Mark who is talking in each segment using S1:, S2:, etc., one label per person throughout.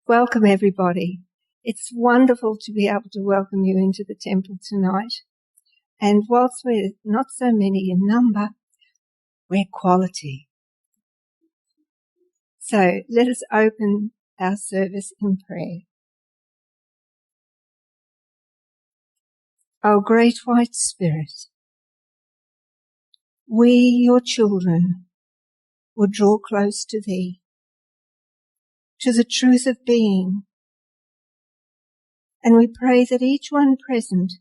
S1: Welcome, everybody. It's wonderful to be able to welcome you into the temple tonight. And whilst we're not so many in number, we're quality. So let us open our service in prayer. O great white Spirit, we, your children, would draw close to thee, to the truth of being. And we pray that each one present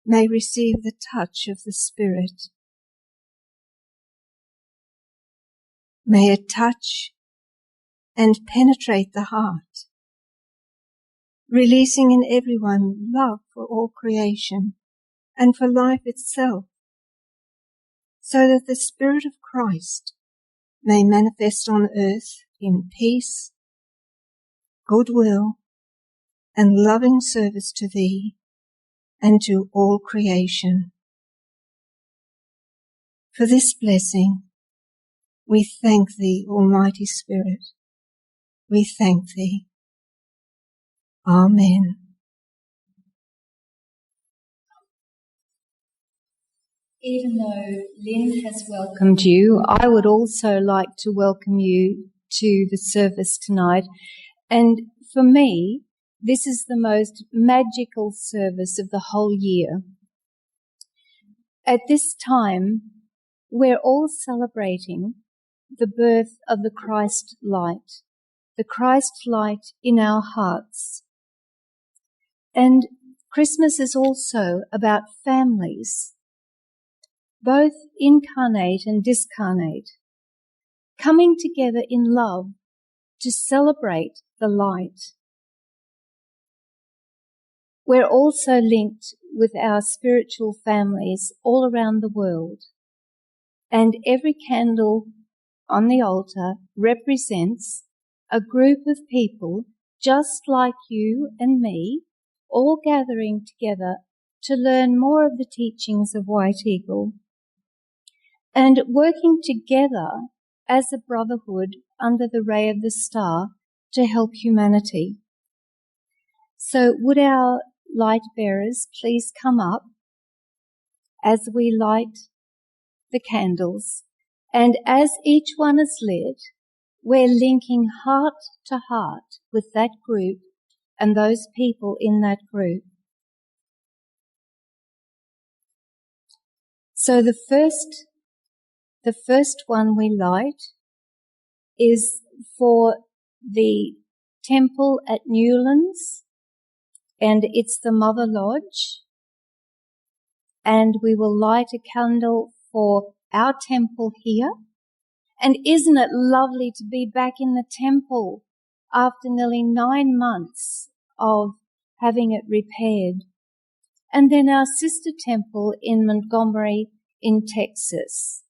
S1: may receive the touch of the Spirit. May it touch and penetrate the heart, releasing in everyone love for all creation and for life itself, so that the Spirit of Christ may manifest on earth in peace, goodwill, and loving service to thee and to all creation. For this blessing, we thank thee, Almighty Spirit. We thank thee. Amen.
S2: Even though Lynn has welcomed you, I would also like to welcome you to the service tonight. And for me, this is the most magical service of the whole year. At this time, we're all celebrating the birth of the Christ light in our hearts. And Christmas is also about families, both incarnate and discarnate, coming together in love to celebrate the light. We're also linked with our spiritual families all around the world, and every candle on the altar represents a group of people just like you and me, all gathering together to learn more of the teachings of White Eagle and working together as a brotherhood under the ray of the star to help humanity. So would our light bearers please come up as we light the candles, and as each one is lit, we're linking heart to heart with that group and those people in that group. So the first one we light is for the temple at Newlands, and it's the Mother Lodge. And we will light a candle for our temple here. And isn't it lovely to be back in the temple after nearly 9 months of having it repaired? And then our sister temple in Montgomery in Texas.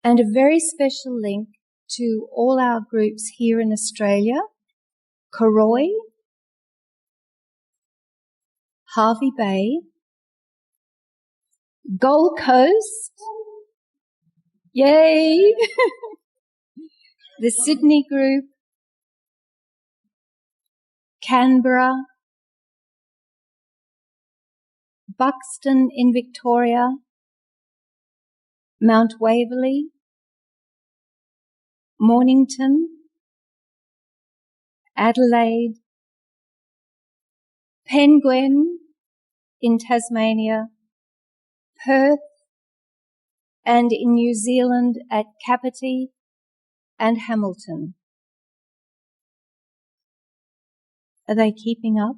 S2: And a very special link to all our groups here in Australia, Koroy, Harvey Bay, Gold Coast, yay, the Sydney group, Canberra, Buxton in Victoria, Mount Waverley, Mornington, Adelaide, Penguin in Tasmania, Perth, and in New Zealand at Kapiti and Hamilton. Are they keeping up?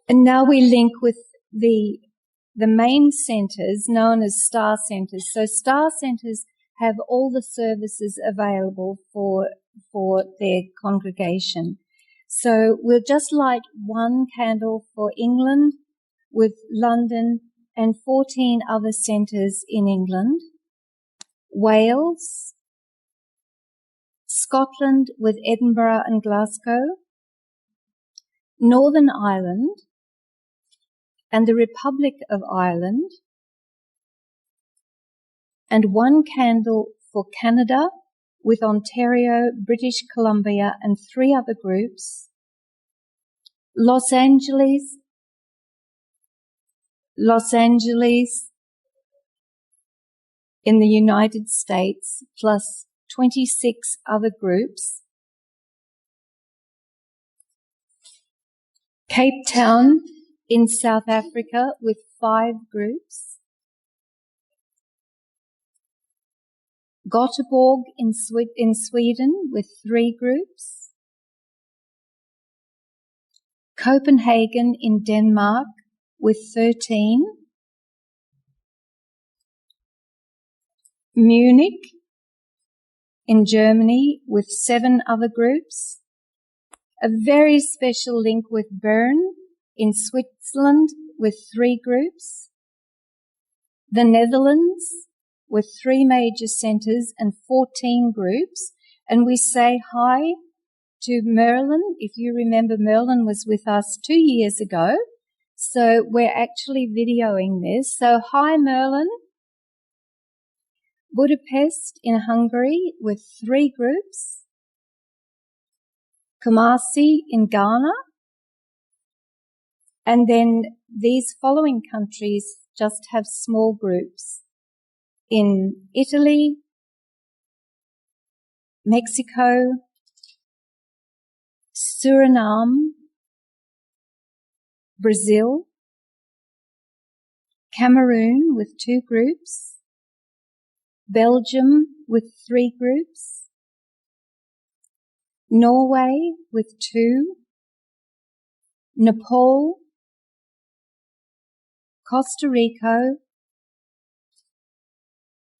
S2: And now we link with the main centres known as star centres. So star centres have all the services available for their congregation. So we'll just light one candle for England with London and 14 other centres in England, Wales, Scotland with Edinburgh and Glasgow, Northern Ireland and the Republic of Ireland, and 1 candle for Canada with Ontario, British Columbia and 3 other groups. Los Angeles in the United States plus 26 other groups. Cape Town in South Africa with 5 groups. Göteborg in Sweden with 3 groups. Copenhagen in Denmark with 13. Munich in Germany with 7 other groups. A very special link with Bern in Switzerland with 3 groups. The Netherlands with 3 major centres and 14 groups. And we say hi to Merlin. If you remember, Merlin was with us 2 years ago. So we're actually videoing this. So hi, Merlin. Budapest in Hungary with 3 groups. Kumasi in Ghana. And then these following countries just have small groups. In Italy, Mexico, Suriname, Brazil, Cameroon with 2 groups, Belgium with 3 groups, Norway with 2, Nepal, Costa Rica,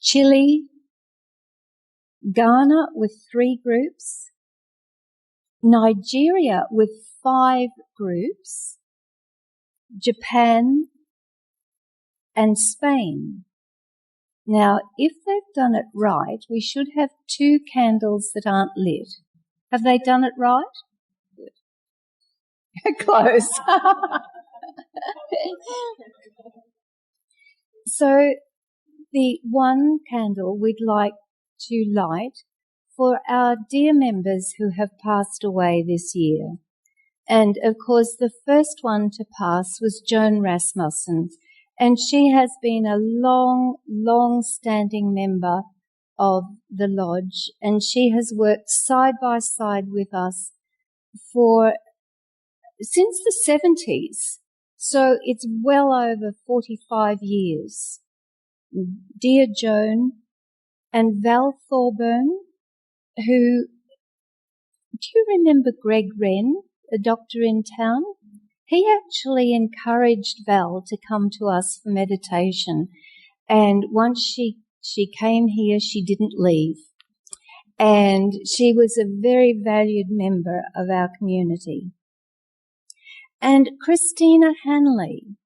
S2: Chile, Ghana with 3 groups, Nigeria with 5 groups, Japan and Spain. Now, if they've done it right, we should have 2 candles that aren't lit. Have they done it right? Good. Close. So, the 1 candle we'd like to light for our dear members who have passed away this year. And, of course, the first one to pass was Joan Rasmussen, and she has been a long-standing member of the lodge, and she has worked side by side with us since the 70s. So it's well over 45 years. Dear Joan, and Val Thorburn, who, do you remember Greg Wren, a doctor in town? He actually encouraged Val to come to us for meditation. And once she came here, she didn't leave. And she was a very valued member of our community. And Christina Hanley,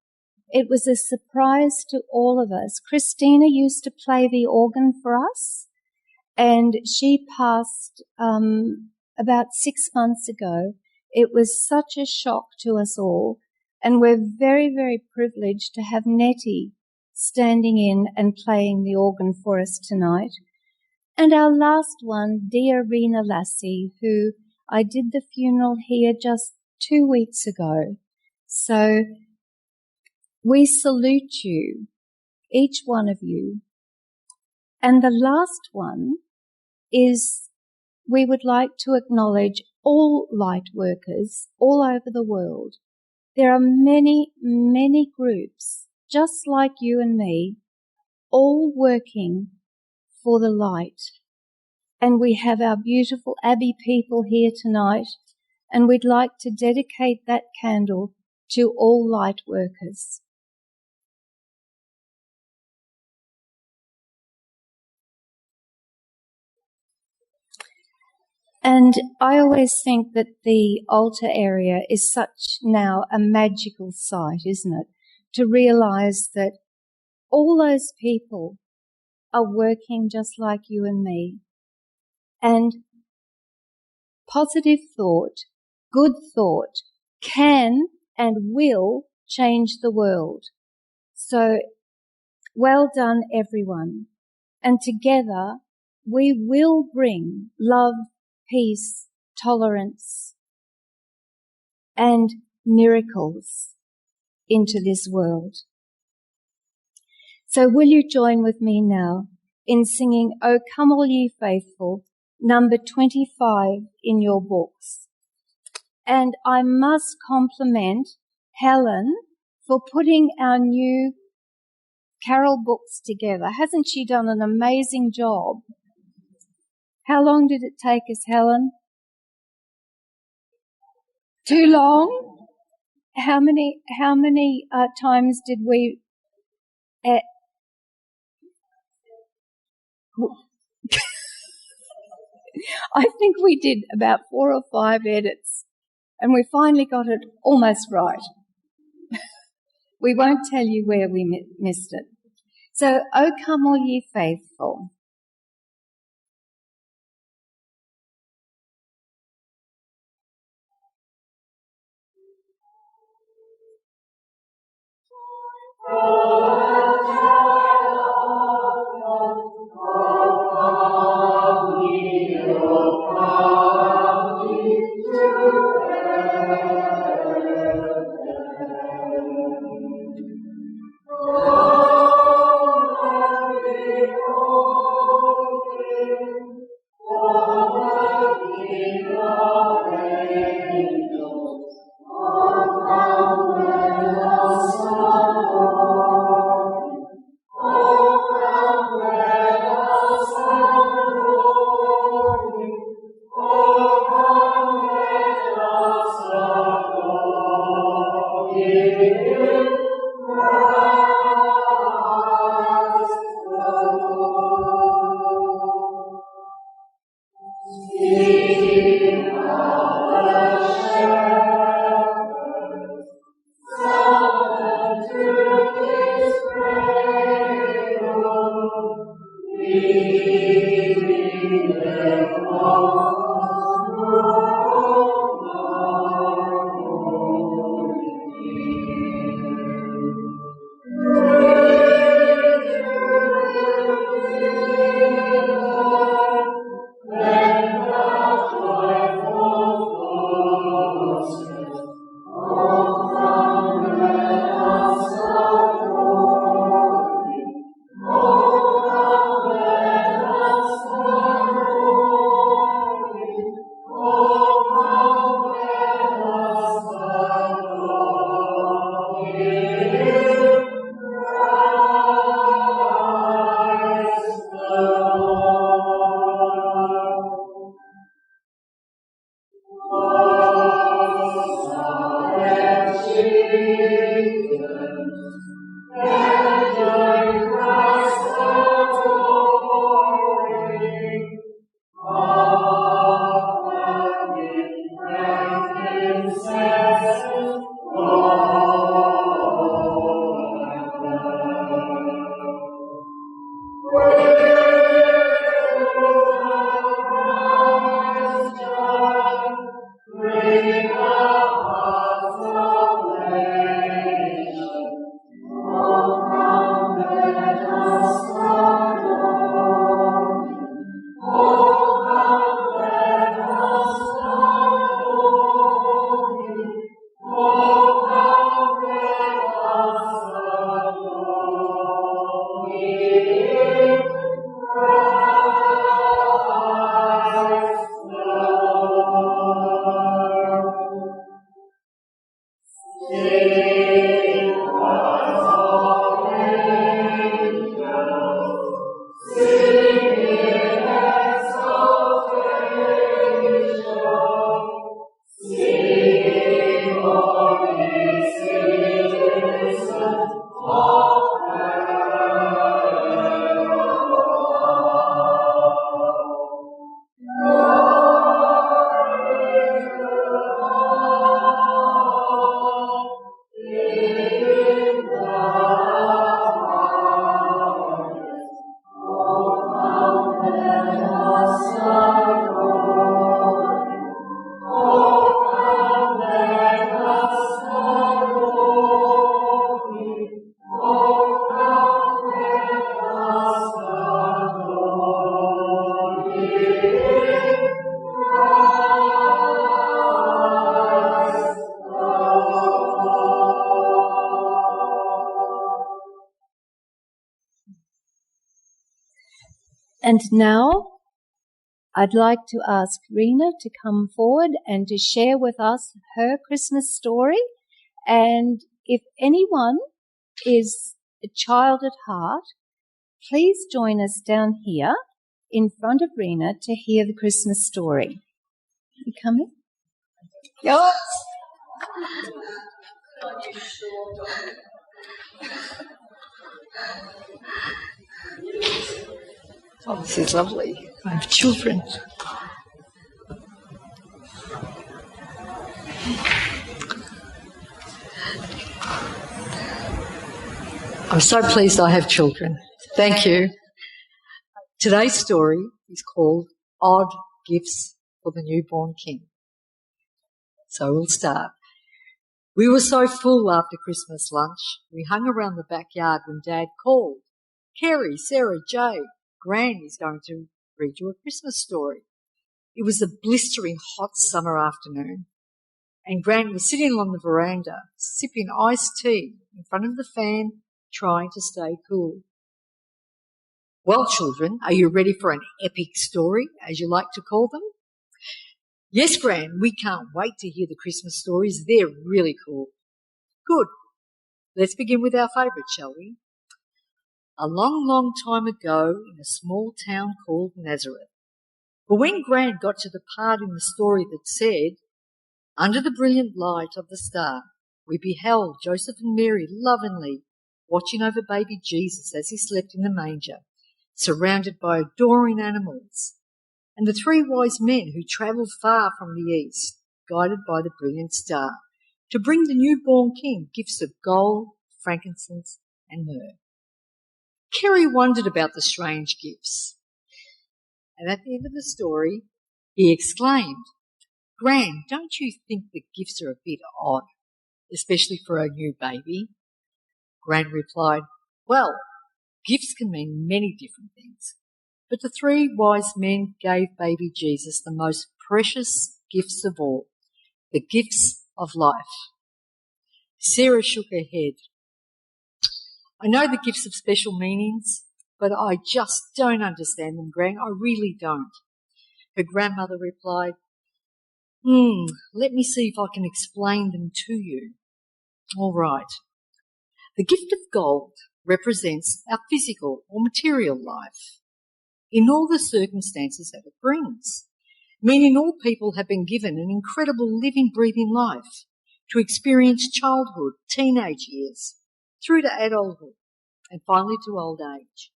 S2: it was a surprise to all of us. Christina used to play the organ for us, and she passed about 6 months ago. It was such a shock to us all, and we're very, very privileged to have Nettie standing in and playing the organ for us tonight. And our last one, dear Rena Lassie, who I did the funeral here just 2 weeks ago. So we salute you, each one of you. And the last one is we would like to acknowledge all light workers all over the world. There are many, many groups, just like you and me, all working for the light. And we have our beautiful Abbey people here tonight, and we'd like to dedicate that candle to all light workers. And I always think that the altar area is such now a magical sight, isn't it? To realize that all those people are working just like you and me. And positive thought, good thought, can and will change the world. So well done, everyone. and together we will bring love, peace, tolerance, and miracles into this world. So will you join with me now in singing O Come All Ye Faithful, number 25 in your books. And I must compliment Helen for putting our new carol books together. Hasn't she done an amazing job? How long did it take us, Helen? Too long? How many times did we I think we did about 4 or 5 edits, and we finally got it almost right. We won't tell you where we missed it. So, O come all ye faithful. And now I'd like to ask Rena to come forward and to share with us her Christmas story. And if anyone is a child at heart, please join us down here in front of Rena to hear the Christmas story. You coming? Yes.
S3: Oh, this is lovely. I have children. I'm so pleased I have children. Thank you. Today's story is called Odd Gifts for the Newborn King. So we'll start. We were so full after Christmas lunch, we hung around the backyard when Dad called. Kerry, Sarah, Jay, Gran is going to read you a Christmas story. It was a blistering hot summer afternoon, and Gran was sitting on the veranda, sipping iced tea in front of the fan, trying to stay cool. Well, children, are you ready for an epic story, as you like to call them? Yes, Gran, we can't wait to hear the Christmas stories. They're really cool. Good. Let's begin with our favourite, shall we? A long, long time ago in a small town called Nazareth. But when Gran got to the part in the story that said, under the brilliant light of the star, we beheld Joseph and Mary lovingly watching over baby Jesus as he slept in the manger, surrounded by adoring animals, and the three wise men who travelled far from the east, guided by the brilliant star, to bring the newborn king gifts of gold, frankincense, and myrrh. Kerry wondered about the strange gifts, and at the end of the story, he exclaimed, Gran, don't you think the gifts are a bit odd, especially for a new baby? Gran replied, well, gifts can mean many different things, but the three wise men gave baby Jesus the most precious gifts of all, the gifts of life. Sarah shook her head. I know the gifts have special meanings, but I just don't understand them, Gran. I really don't. Her grandmother replied, let me see if I can explain them to you. All right. The gift of gold represents our physical or material life in all the circumstances that it brings, meaning all people have been given an incredible living, breathing life to experience childhood, teenage years, through to adulthood, and finally to old age.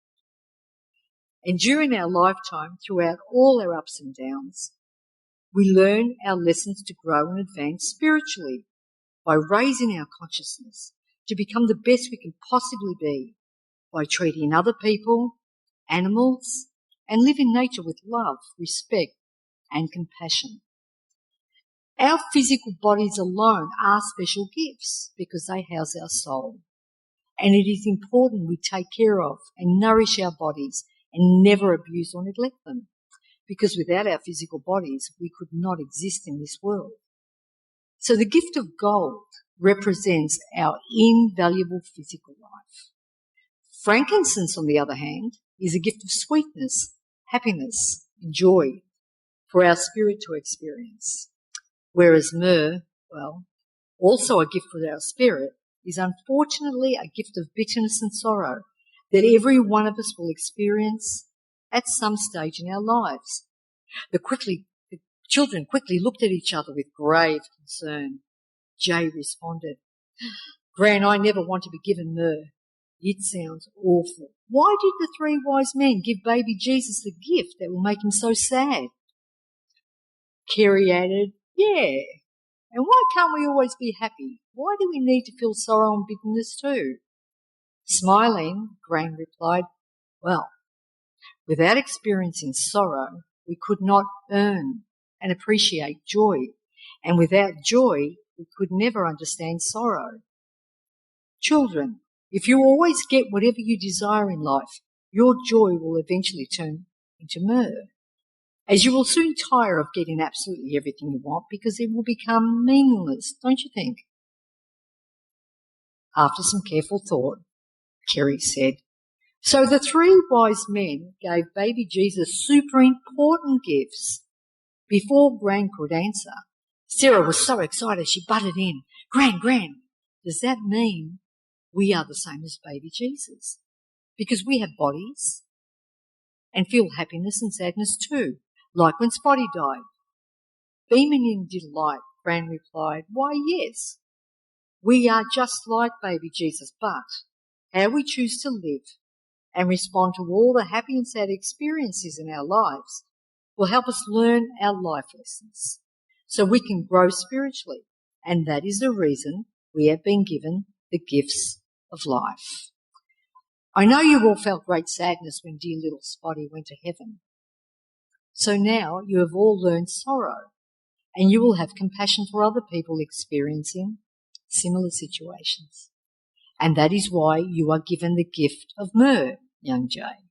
S3: And during our lifetime, throughout all our ups and downs, we learn our lessons to grow and advance spiritually by raising our consciousness to become the best we can possibly be, by treating other people, animals, and living nature with love, respect, and compassion. Our physical bodies alone are special gifts because they house our soul. And it is important we take care of and nourish our bodies and never abuse or neglect them, because without our physical bodies, we could not exist in this world. So the gift of gold represents our invaluable physical life. Frankincense, on the other hand, is a gift of sweetness, happiness, and joy for our spirit to experience. Whereas myrrh, well, also a gift for our spirit, is unfortunately a gift of bitterness and sorrow that every one of us will experience at some stage in our lives. The children quickly looked at each other with grave concern. Jay responded, Gran, I never want to be given myrrh. It sounds awful. Why did the three wise men give baby Jesus a gift that will make him so sad? Kerry added, yeah, and why can't we always be happy? Why do we need to feel sorrow and bitterness too? Smiling, Gran replied, well, without experiencing sorrow, we could not earn and appreciate joy, and without joy, we could never understand sorrow. Children, if you always get whatever you desire in life, your joy will eventually turn into myrrh, as you will soon tire of getting absolutely everything you want because it will become meaningless, don't you think? After some careful thought, Kerry said, So the three wise men gave baby Jesus super important gifts. Before Gran could answer, Sarah was so excited she butted in. Gran, does that mean we are the same as baby Jesus? Because we have bodies and feel happiness and sadness too, like when Spotty died. Beaming in delight, Gran replied, why, yes, we are just like baby Jesus, but how we choose to live and respond to all the happy and sad experiences in our lives will help us learn our life lessons so we can grow spiritually. And that is the reason we have been given the gifts of life. I know you all felt great sadness when dear little Spotty went to heaven. So now you have all learned sorrow, and you will have compassion for other people experiencing similar situations. And that is why you are given the gift of myrrh, young Jay.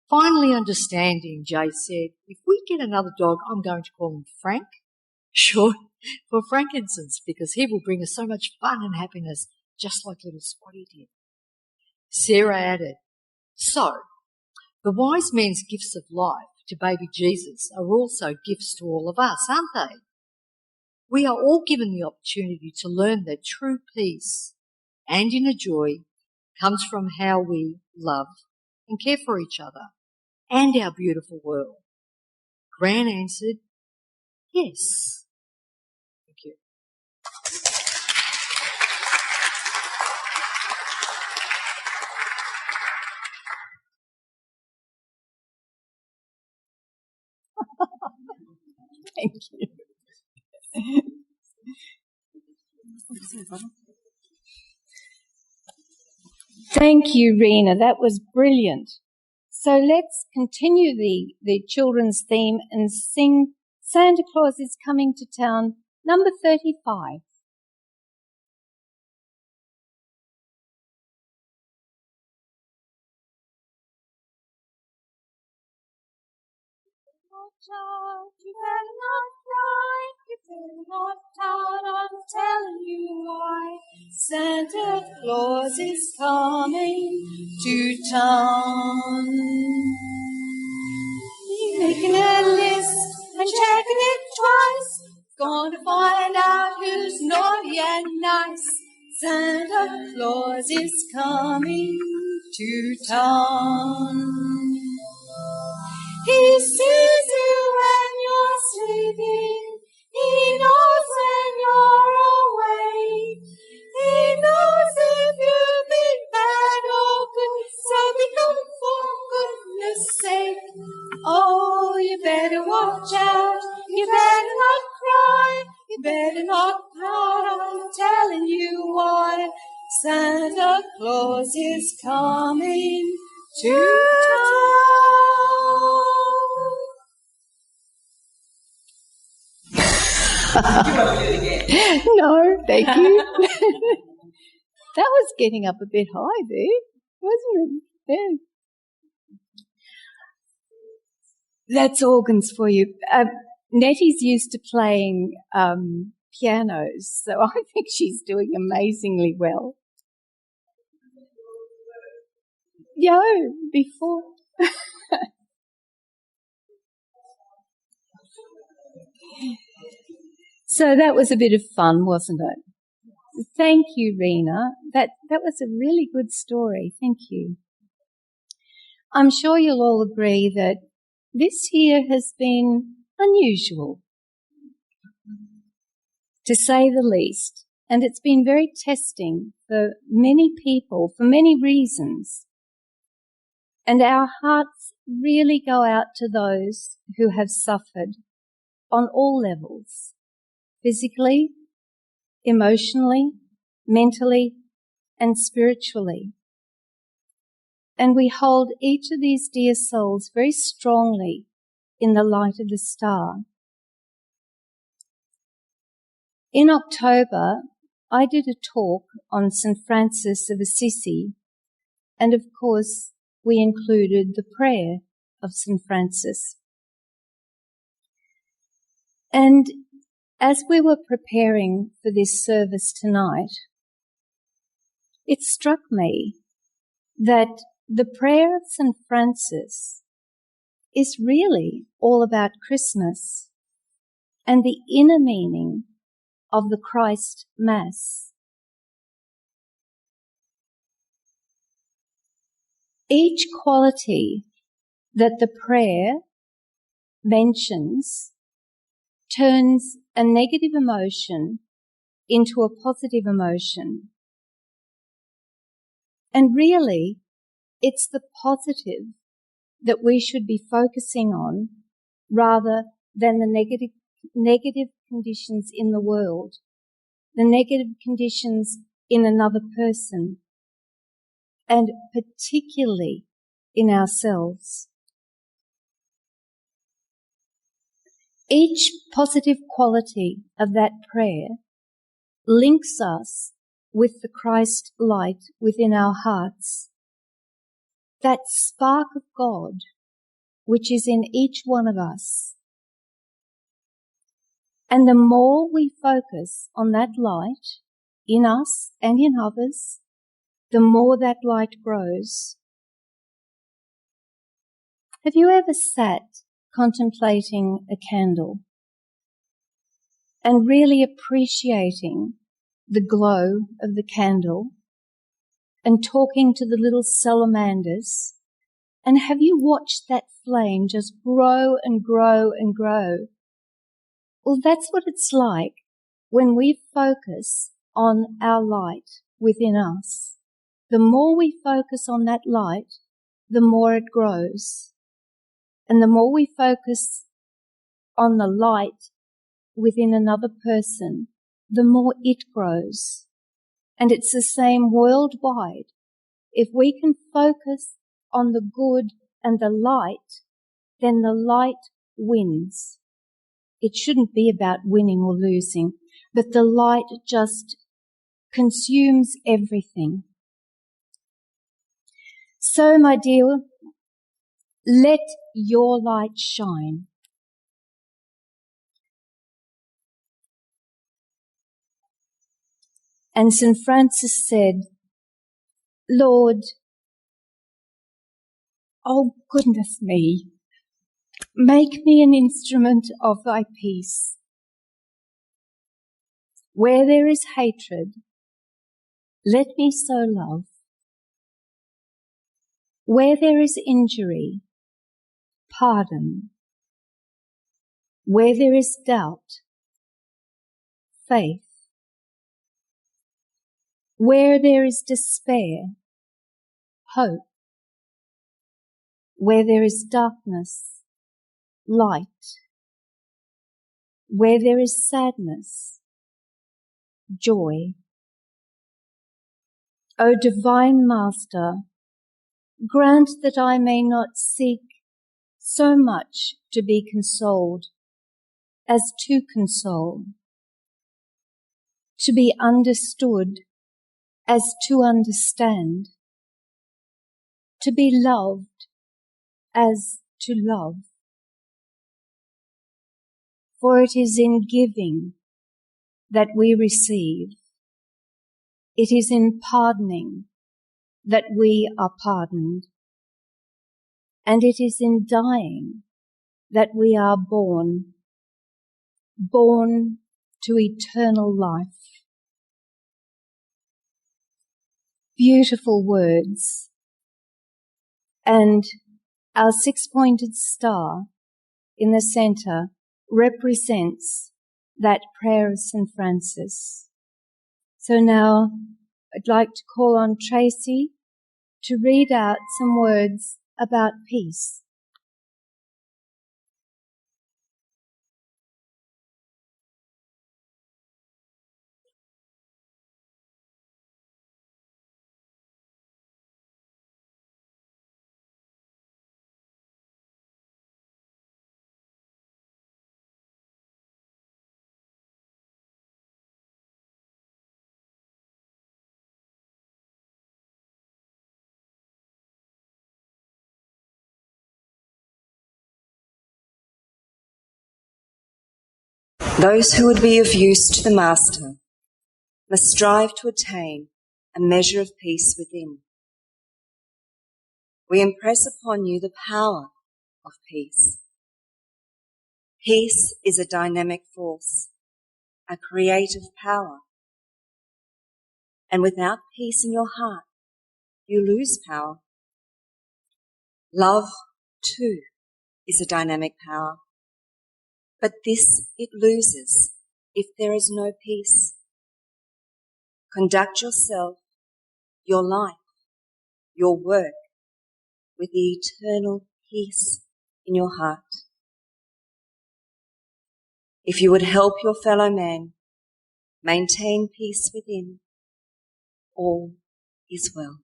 S3: Finally understanding, Jay said, if we get another dog, I'm going to call him Frank, short for frankincense, because he will bring us so much fun and happiness, just like little Spotty did. Sarah added, so the wise men's gifts of life to baby Jesus are also gifts to all of us, aren't they? We are all given the opportunity to learn that true peace and inner joy comes from how we love and care for each other and our beautiful world. Gran answered, yes. Thank you.
S2: Thank you. Thank you, Rena. That was brilliant. So let's continue the children's theme and sing Santa Claus is Coming to Town, number 35.
S4: You better not cry, you better not pout, I'm telling you why. Santa Claus is coming to town. He's making a list and checking it twice, gonna find out who's naughty and nice. Santa Claus is coming to town. He sees you when you're sleeping. He knows when you're awake. He knows if you've been bad or good. So be good for goodness sake. Oh, you better watch out. You better not cry. You better not pout. I'm telling you why. Santa Claus is coming to town.
S2: No, thank you. That was getting up a bit high there, wasn't it? Yeah. That's organs for you. Nettie's used to playing pianos, so I think she's doing amazingly well. Yeah, before. So that was a bit of fun, wasn't it? Thank you, Rena. That was a really good story. Thank you. I'm sure you'll all agree that this year has been unusual, to say the least, and it's been very testing for many people for many reasons. And our hearts really go out to those who have suffered on all levels, physically, emotionally, mentally, and spiritually. And we hold each of these dear souls very strongly in the light of the star. In October, I did a talk on St. Francis of Assisi, and of course, we included the prayer of St. Francis. And as we were preparing for this service tonight, it struck me that The prayer of St. Francis is really all about Christmas and the inner meaning of the Christ Mass. Each quality that the prayer mentions turns a negative emotion into a positive emotion. And really, it's the positive that we should be focusing on rather than the negative conditions in the world, the negative conditions in another person, and particularly in ourselves. Each positive quality of that prayer links us with the Christ light within our hearts, that spark of God which is in each one of us. And the more we focus on that light in us and in others, the more that light grows. Have you ever sat contemplating a candle and really appreciating the glow of the candle and talking to the little salamanders? And have you watched that flame just grow and grow and grow? Well, that's what it's like when we focus on our light within us. The more we focus on that light, the more it grows. And the more we focus on the light within another person, the more it grows. And it's the same worldwide. If we can focus on the good and the light, then the light wins. It shouldn't be about winning or losing, but the light just consumes everything. So, my dear, let your light shine. And St. Francis said, Lord, oh goodness me, make me an instrument of thy peace. Where there is hatred, let me sow love. Where there is injury, pardon. Where there is doubt, faith. Where there is despair, hope. Where there is darkness, light. Where there is sadness, joy. O divine Master, grant that I may not seek so much to be consoled as to console, to be understood as to understand, to be loved as to love. For it is in giving that we receive. It is in pardoning that we are pardoned. And it is in dying that we are born to eternal life. Beautiful words. And our six-pointed star in the center represents that prayer of St. Francis. So now I'd like to call on Tracy to read out some words about peace.
S5: Those who would be of use to the Master must strive to attain a measure of peace within. we impress upon you the power of peace. Peace is a dynamic force, a creative power. And without peace in your heart, you lose power. Love, too, is a dynamic power. But this it loses if there is no peace. Conduct yourself, your life, your work with the eternal peace in your heart. If you would help your fellow man maintain peace within, all is well.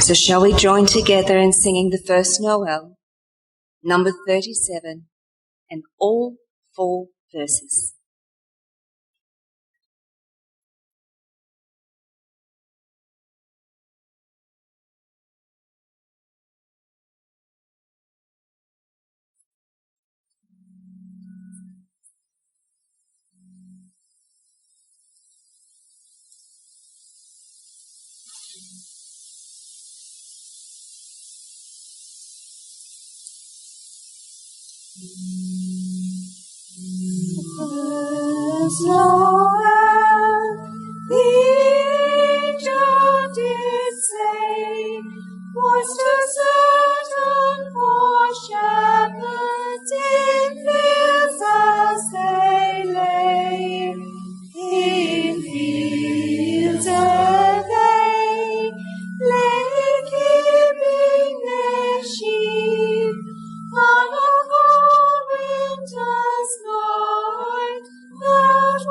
S5: So shall we join together in singing the First Noel, number 37, and all 4 verses.
S4: First Noel, the angel did say, was to certain poor shepherds in fields as they lay. In fields where they lay keeping their sheep, on a cold winter's night, that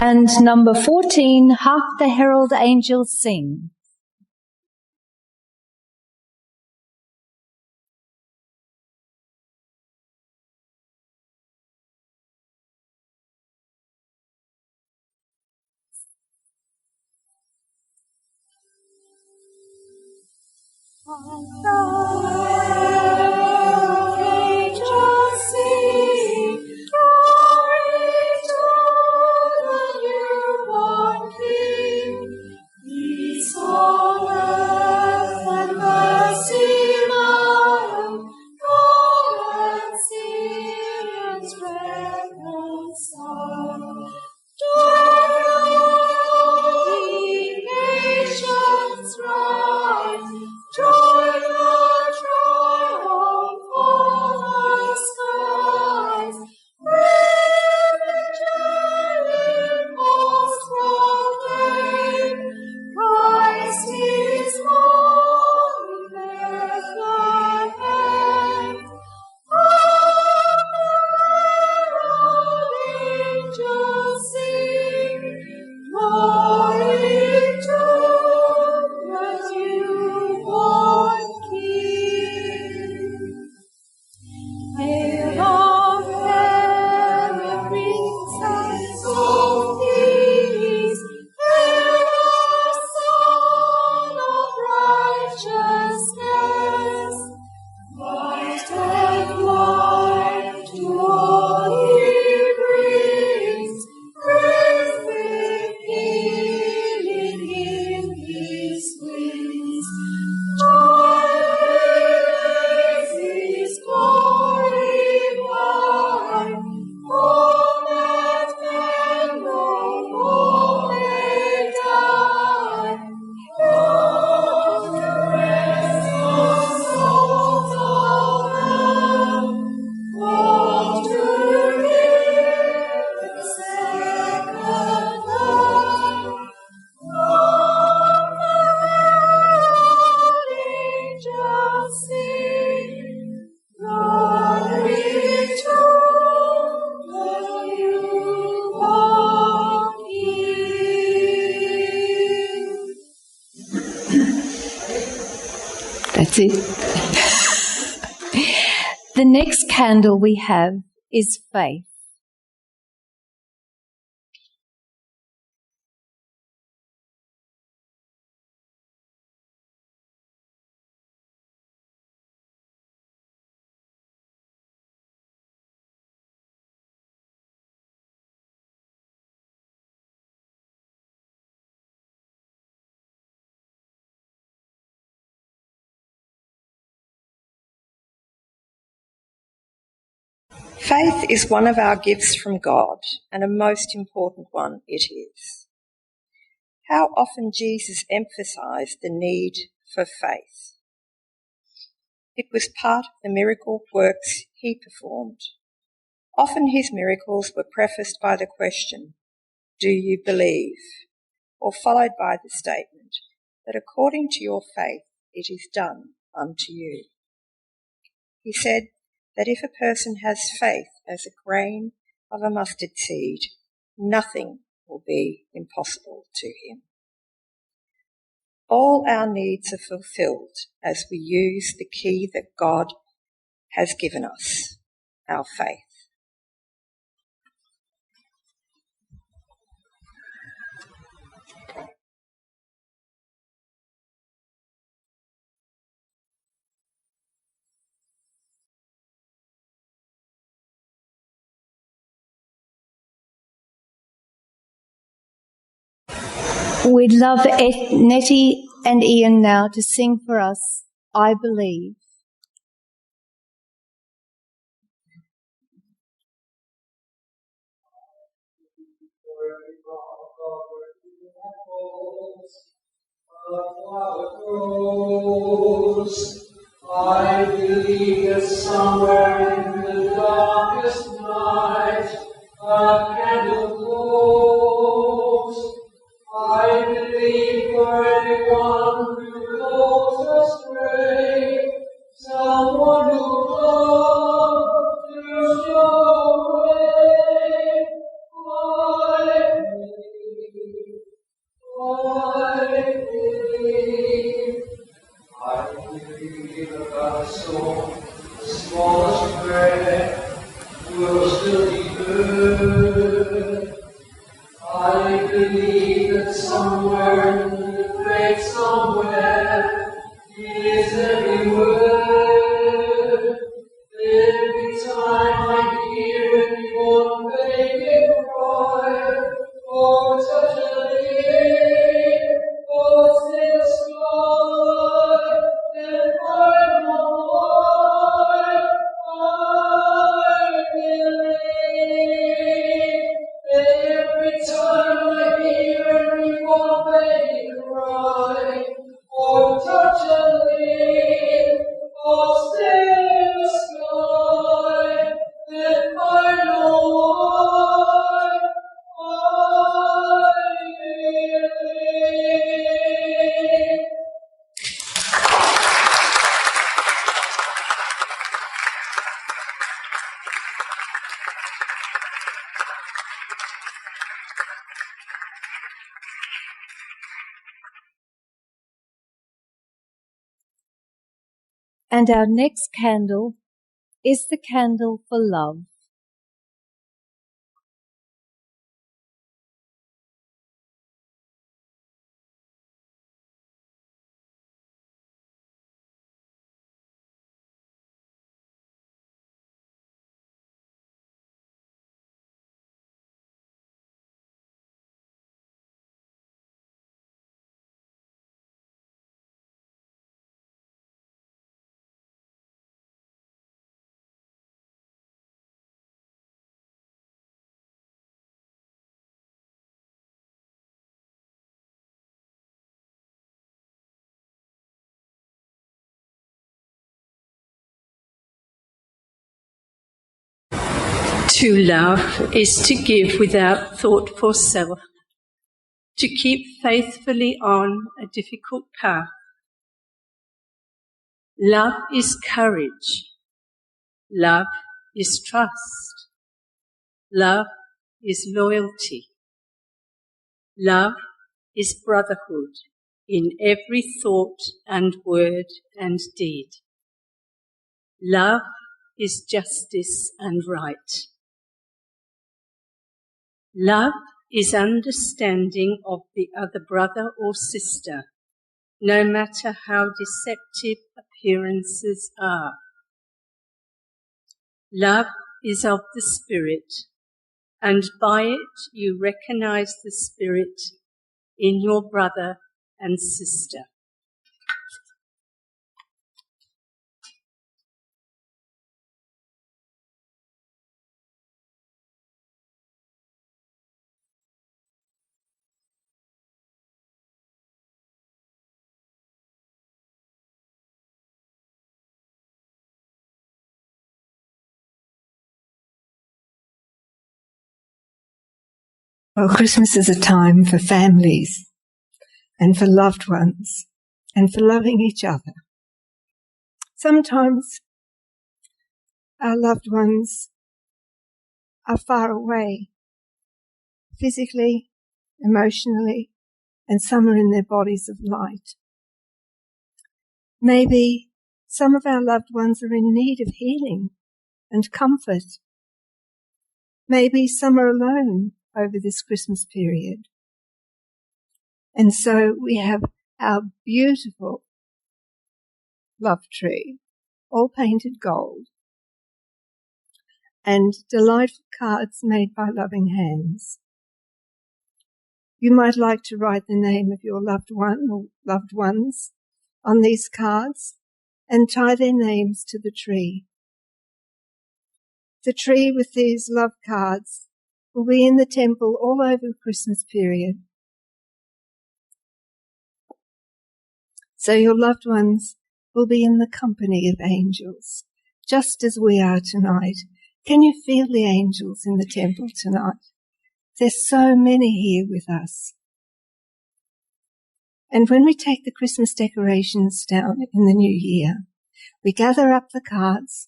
S2: And number 14, Hark the Herald Angels Sing. That's it. The next candle we have is faith.
S6: Faith is one of our gifts from God, and a most important one it is. How often Jesus emphasised the need for faith. It was part of the miracle works he performed. Often his miracles were prefaced by the question, "Do you believe?" or followed by the statement that according to your faith it is done unto you. He said that if a person has faith as a grain of a mustard seed, nothing will be impossible to him. All our needs are fulfilled as we use the key that God has given us, our faith.
S2: We'd love Nettie and Ian now to sing for us, I Believe.
S7: I believe that somewhere in the darkest night a candle glows. I believe for everyone who goes astray, someone who comes to show the way. I believe. I believe that God's soul, the smallest bread, will still be good. I believe that somewhere in the great somewhere is every word. Every time I hear anyone baby cry, oh, touch a leaf, oh, see the sky, then I know I believe. Every time I hear anyone baby cry, or touch a leaf, or stay in the sky, then I know I believe.
S2: And our next candle is the candle for love.
S8: To love is to give without thought for self, to keep faithfully on a difficult path. Love is courage. Love is trust. Love is loyalty. Love is brotherhood in every thought and word and deed. Love is justice and right. Love is understanding of the other brother or sister, no matter how deceptive appearances are. Love is of the Spirit, and by it you recognize the Spirit in your brother and sister.
S1: Well, Christmas is a time for families and for loved ones and for loving each other. Sometimes our loved ones are far away, physically, emotionally, and some are in their bodies of light. Maybe some of our loved ones are in need of healing and comfort. Maybe some are alone over this Christmas period. And so we have our beautiful love tree, all painted gold, and delightful cards made by loving hands. You might like to write the name of your loved one or loved ones on these cards and tie their names to the tree. The tree with these love cards will be in the temple all over the Christmas period. So your loved ones will be in the company of angels, just as we are tonight. Can you feel the angels in the temple tonight? There's so many here with us. And when we take the Christmas decorations down in the new year, we gather up the cards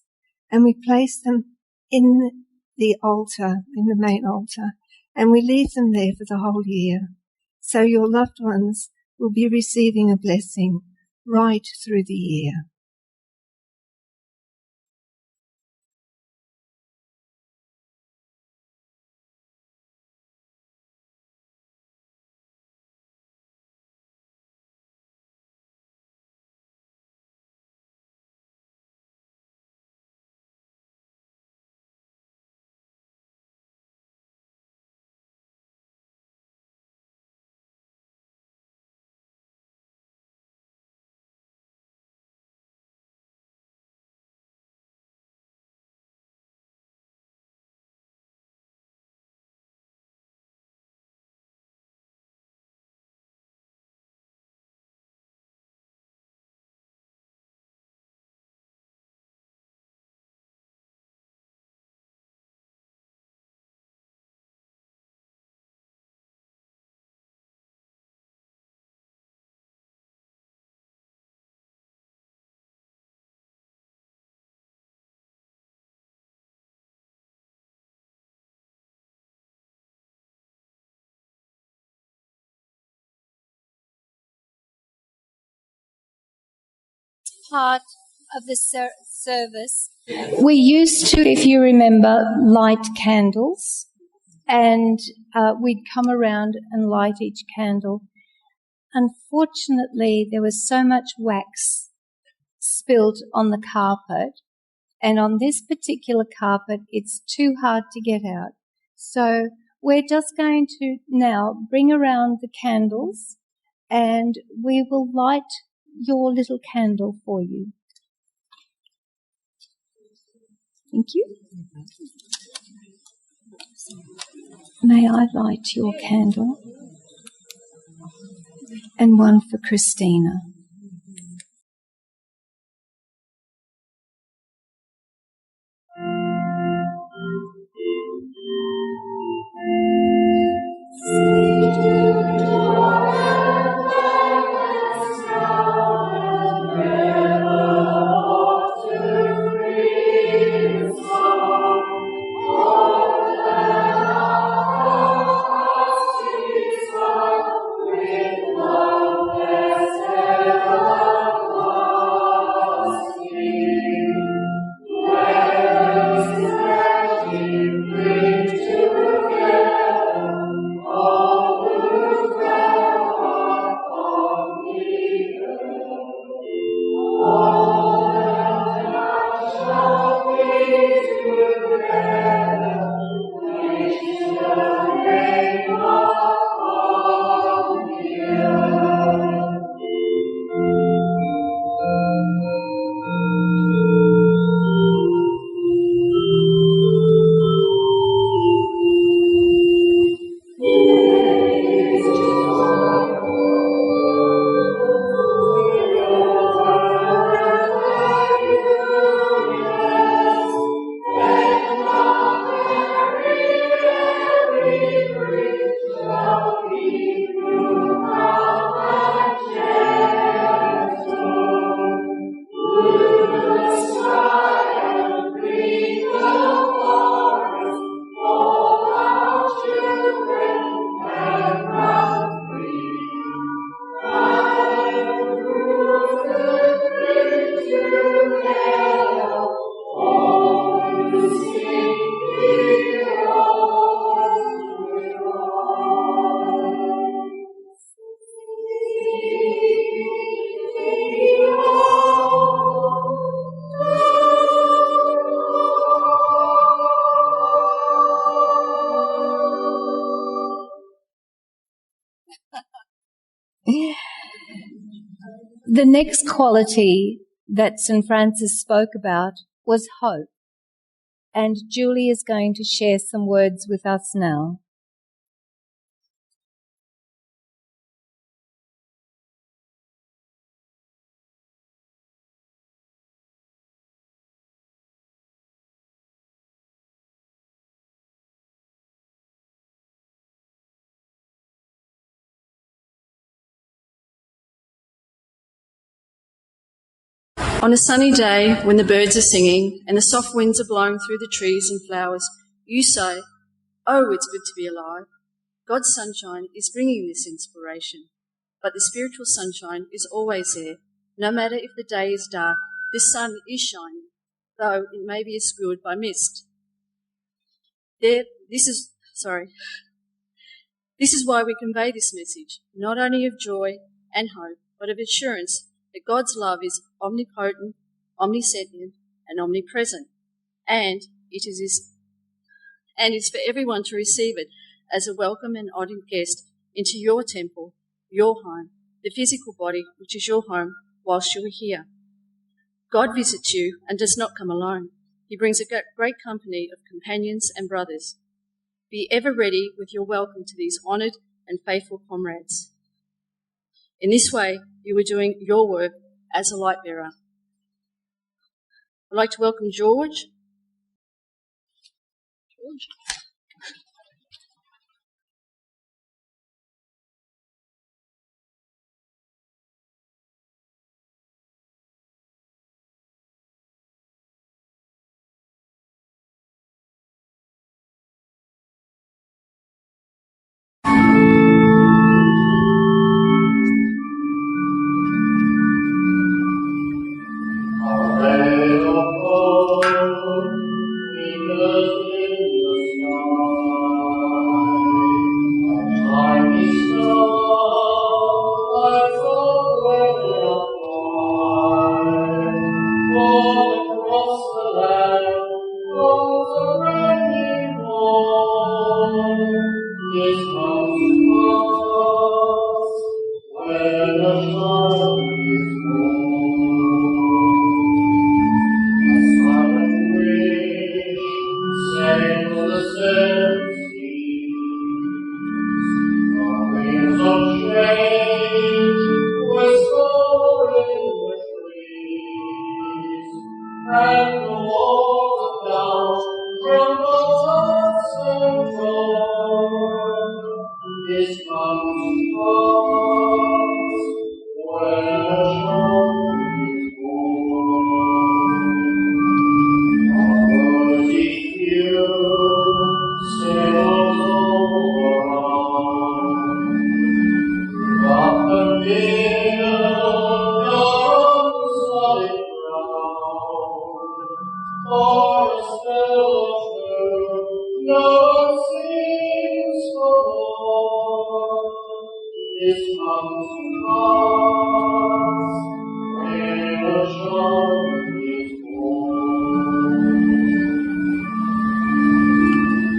S1: and we place them in the altar, in the main altar, and we leave them there for the whole year. so your loved ones will be receiving a blessing right through the year.
S2: Part of the service, we used to, if you remember, light candles, and we'd come around and light each candle. Unfortunately, there was so much wax spilt on the carpet, and on this particular carpet, it's too hard to get out. So we're just going to now bring around the candles, and we will light your little candle for you. Thank you. May I light your candle? And one for Christina. The next quality that St. Francis spoke about was hope. And Julie is going to share some words with us now.
S9: On a sunny day, when the birds are singing and the soft winds are blowing through the trees and flowers, you say, "Oh, it's good to be alive." God's sunshine is bringing this inspiration, but the spiritual sunshine is always there. No matter if the day is dark, the sun is shining, though it may be obscured by mist. This is why we convey this message, not only of joy and hope, but of assurance that God's love is omnipotent, omniscient, and omnipresent, and is for everyone to receive it as a welcome and honoured guest into your temple, your home, the physical body which is your home whilst you are here. God visits you and does not come alone. He brings a great company of companions and brothers. Be ever ready with your welcome to these honoured and faithful comrades. In this way, you are doing your work as a light bearer. I'd like to welcome George.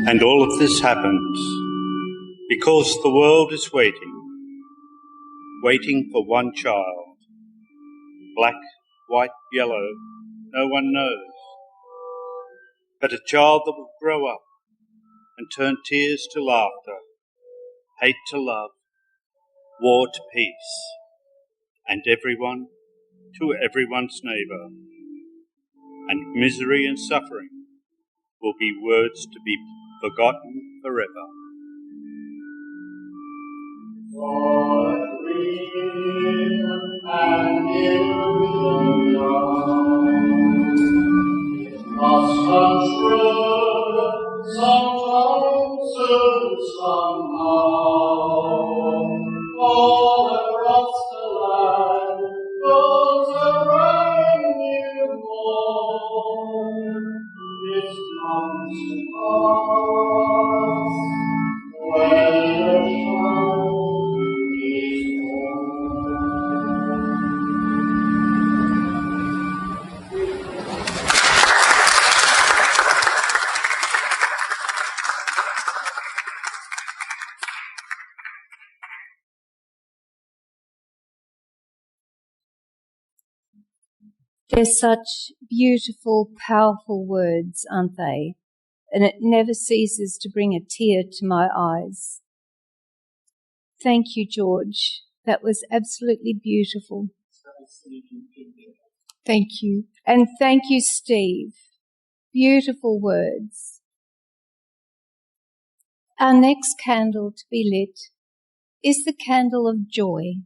S10: And all of this happens because the world is waiting for one child. Black, white, yellow, no one knows. But a child that will grow up and turn tears to laughter, hate to love, war to peace, and everyone to everyone's neighbour. And misery and suffering will be words to be forgotten forever.
S7: Must come true sometime soon, somehow. All across the land goes a brand new morn. It comes to pass when a child is born.
S2: They're such beautiful, powerful words, aren't they? And it never ceases to bring a tear to my eyes. Thank you, George. That was absolutely beautiful. Thank you. And thank you, Steve. Beautiful words. Our next candle to be lit is the candle of joy.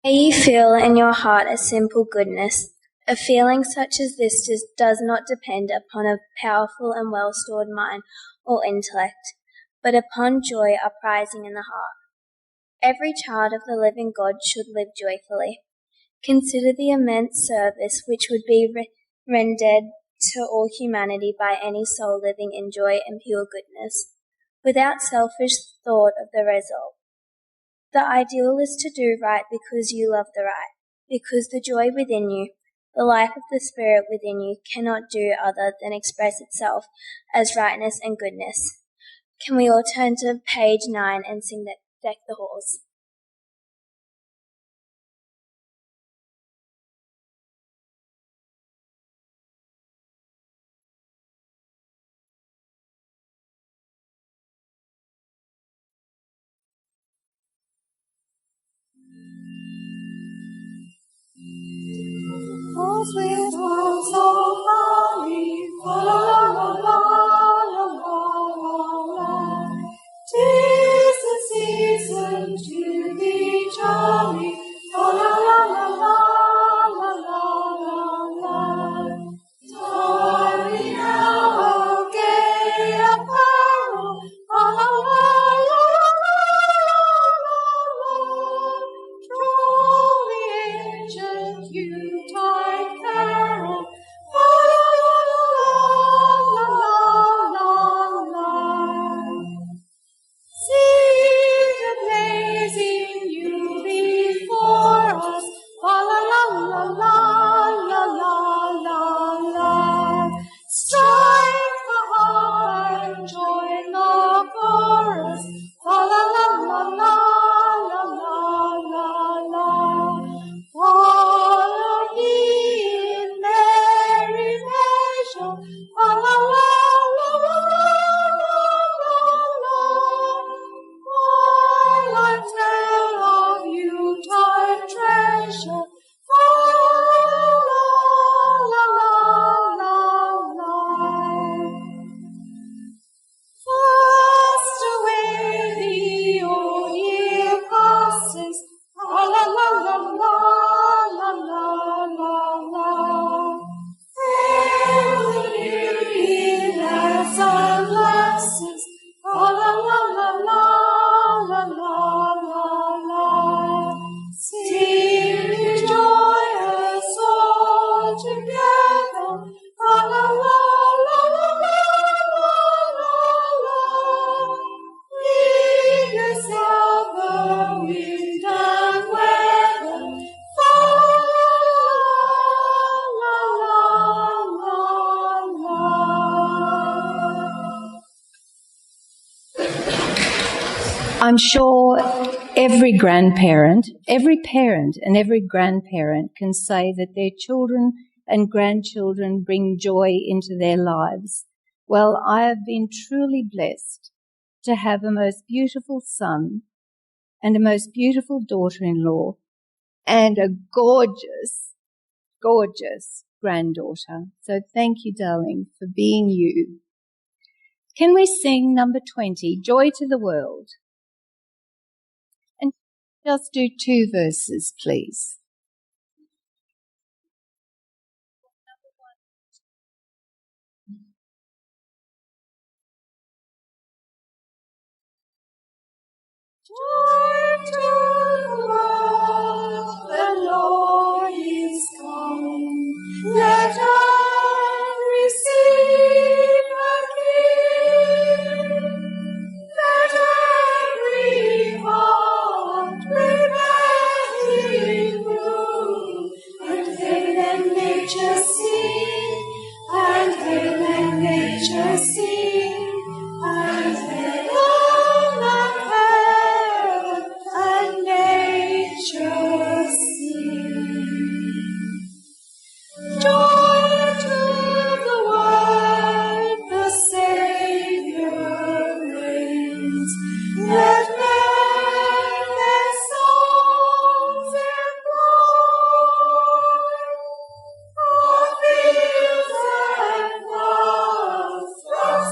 S11: May you feel in your heart a simple goodness. A feeling such as this does not depend upon a powerful and well-stored mind or intellect, but upon joy uprising in the heart. Every child of the living God should live joyfully. Consider the immense service which would be rendered to all humanity by any soul living in joy and pure goodness, without selfish thought of the result. The ideal is to do right because you love the right, because the joy within you, the life of the Spirit within you, cannot do other than express itself as rightness and goodness. Can we all turn to page 9 and sing that Deck the Halls?
S4: Halls with halls of holly, la la la la la la la la. 'Tis the season to be jolly, la la la la la la la la. Darling our gay apparel, la la la la la la. Troll the ancient Yuletide carol, la la la la la la la. See the blazing Yule before us, la la la la la la la la. Strike the harp and join the chorus, la la la la la la la la. Follow me in merry measure, la la la la la la. While I tell of Yuletide treasure, la la la la la. Fast away the old year passes, la la la la la la la la. Hail the new year, lads and lasses, la la la la la la la la. Sing with joyous all together, la la la la la la la. Leaders of the wind and weather, la la la la la.
S2: I'm sure every grandparent, every parent and every grandparent can say that their children and grandchildren bring joy into their lives. Well, I have been truly blessed to have a most beautiful son and a most beautiful daughter-in-law and a gorgeous, gorgeous granddaughter. So thank you, darling, for being you. Can we sing number 20, Joy to the World? And just do 2 verses, please.
S4: Joy to the world, the Lord is come. Let earth receive her King. Let every heart prepare in bloom, and heaven and nature sing, and heaven and nature sing, and heaven and nature sing. Joy to the world, the Savior reigns. Let men their songs employ, for fields and floods, from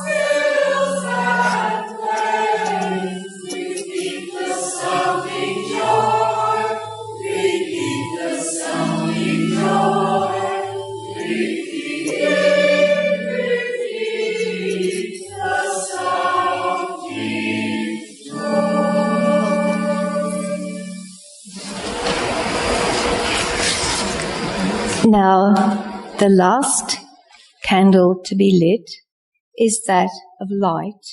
S2: Now, the last candle to be lit is that of light.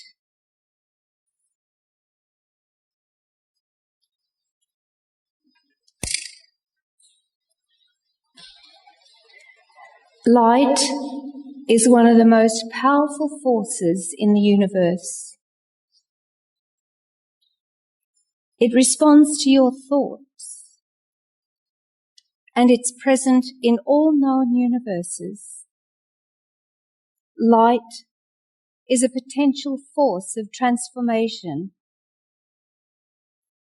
S2: Light is one of the most powerful forces in the universe. It responds to your thoughts, and it's present in all known universes. Light is a potential force of transformation.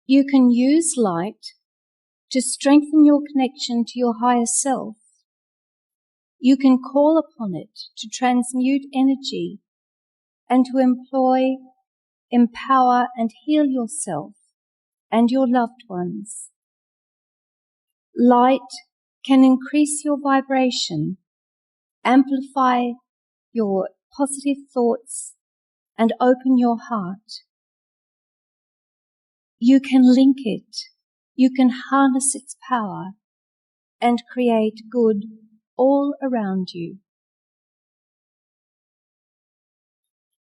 S2: You can use light to strengthen your connection to your higher self. You can call upon it to transmute energy and to employ, empower, and heal yourself and your loved ones. Light can increase your vibration, amplify your positive thoughts, and open your heart. You can link it, you can harness its power, and create good all around you.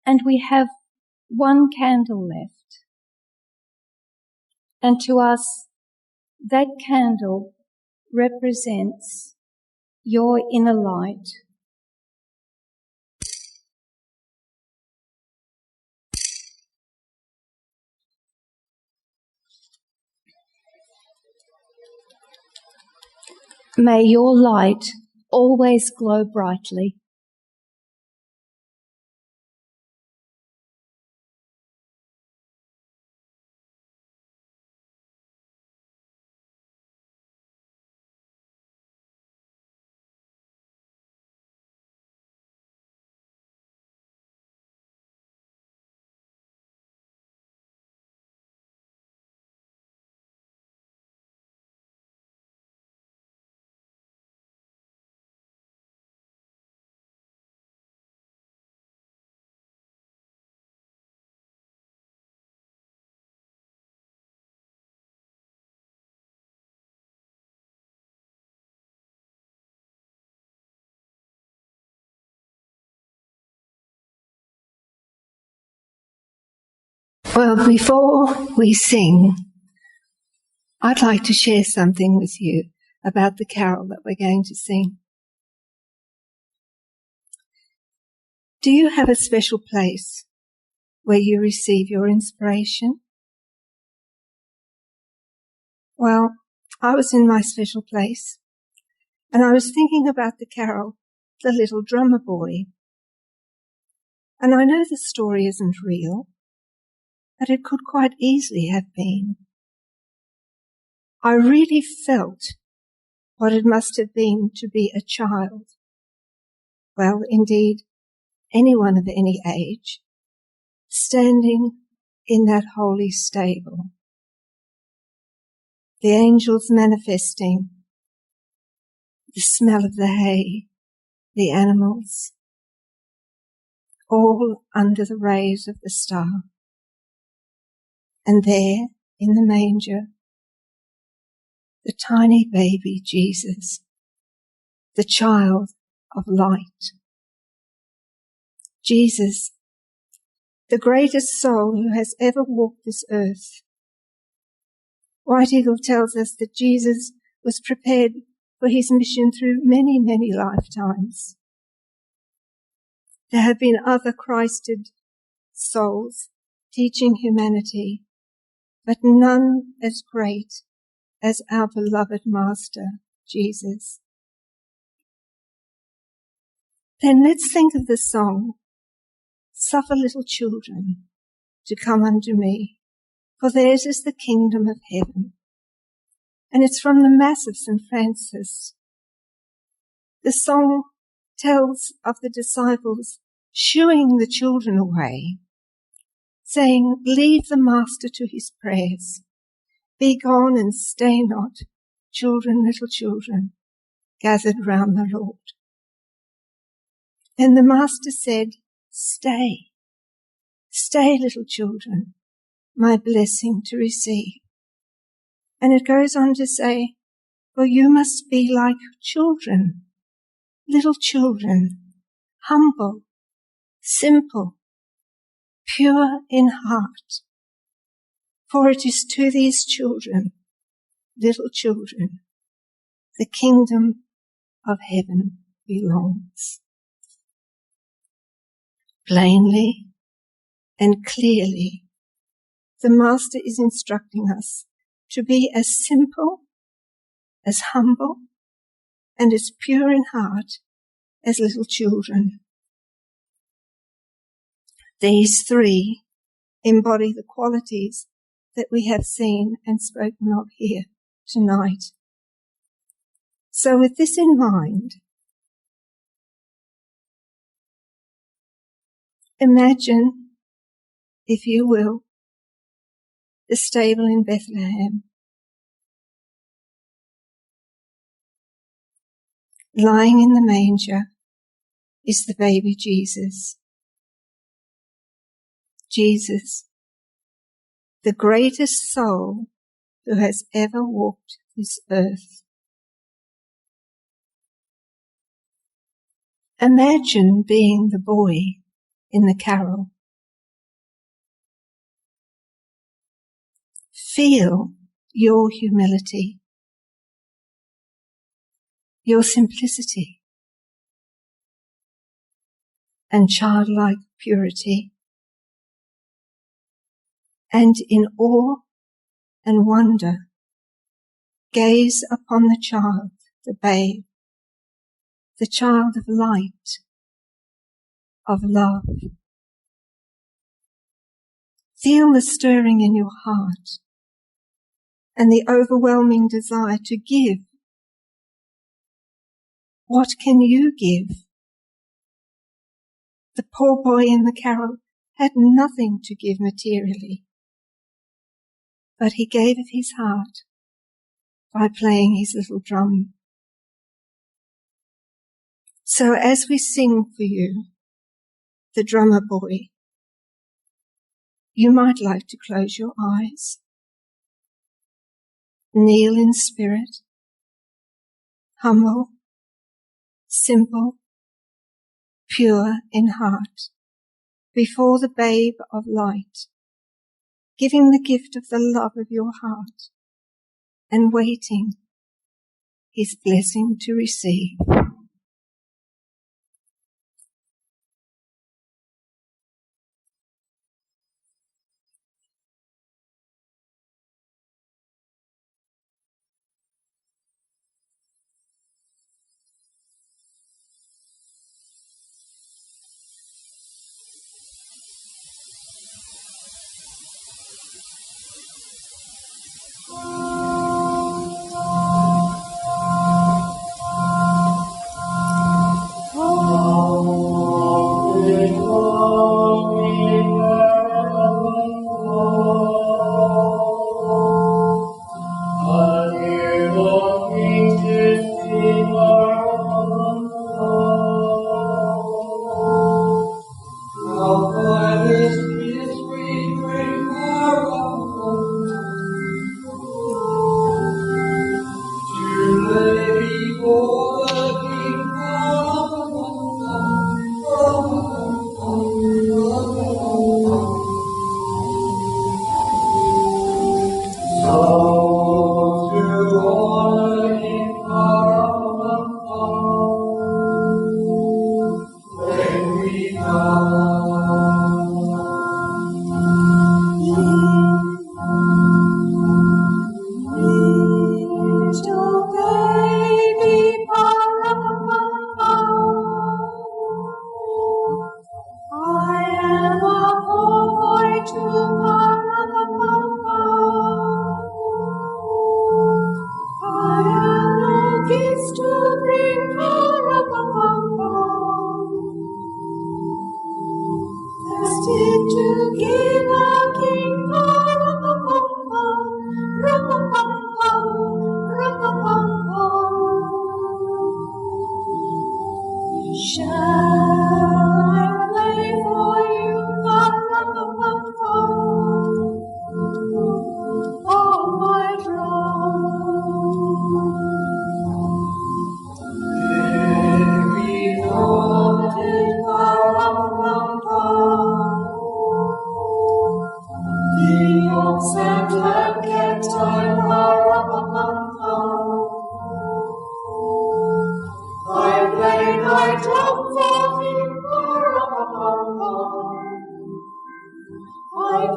S2: And we have one candle left. And to us, that candle represents your inner light. May your light always glow brightly.
S1: Well, before we sing, I'd like to share something with you about the carol that we're going to sing. Do you have a special place where you receive your inspiration? Well, I was in my special place, and I was thinking about the carol, The Little Drummer Boy. And I know the story isn't real, but it could quite easily have been. I really felt what it must have been to be a child. Well, indeed, anyone of any age, standing in that holy stable. The angels manifesting, the smell of the hay, the animals, all under the rays of the star. And there, in the manger, the tiny baby Jesus, the child of light. Jesus, the greatest soul who has ever walked this earth. White Eagle tells us that Jesus was prepared for his mission through many, many lifetimes. There have been other Christed souls teaching humanity, but none as great as our beloved Master, Jesus. Then let's think of the song, Suffer Little Children to Come Unto Me, for theirs is the kingdom of heaven. And it's from the Mass of St. Francis. The song tells of the disciples shooing the children away, saying, leave the Master to his prayers. Be gone and stay not, children, little children, gathered round the Lord. Then the Master said, stay, stay, little children, my blessing to receive. And it goes on to say, For you must be like children, little children, humble, simple, pure in heart. For it is to these children, little children, the kingdom of heaven belongs. Plainly and clearly, the Master is instructing us to be as simple, as humble, and as pure in heart as little children. These three embody the qualities that we have seen and spoken of here tonight. So with this in mind, imagine, if you will, the stable in Bethlehem. Lying in the manger is the baby Jesus. Jesus, the greatest soul who has ever walked this earth. Imagine being the boy in the carol. Feel your humility, your simplicity, and childlike purity. And in awe and wonder, gaze upon the child, the babe, the child of light, of love. Feel the stirring in your heart and the overwhelming desire to give. What can you give? The poor boy in the carol had nothing to give materially, but he gave of his heart by playing his little drum. So as we sing for you, the drummer boy, you might like to close your eyes, kneel in spirit, humble, simple, pure in heart, before the babe of light, giving the gift of the love of your heart and waiting his blessing to receive.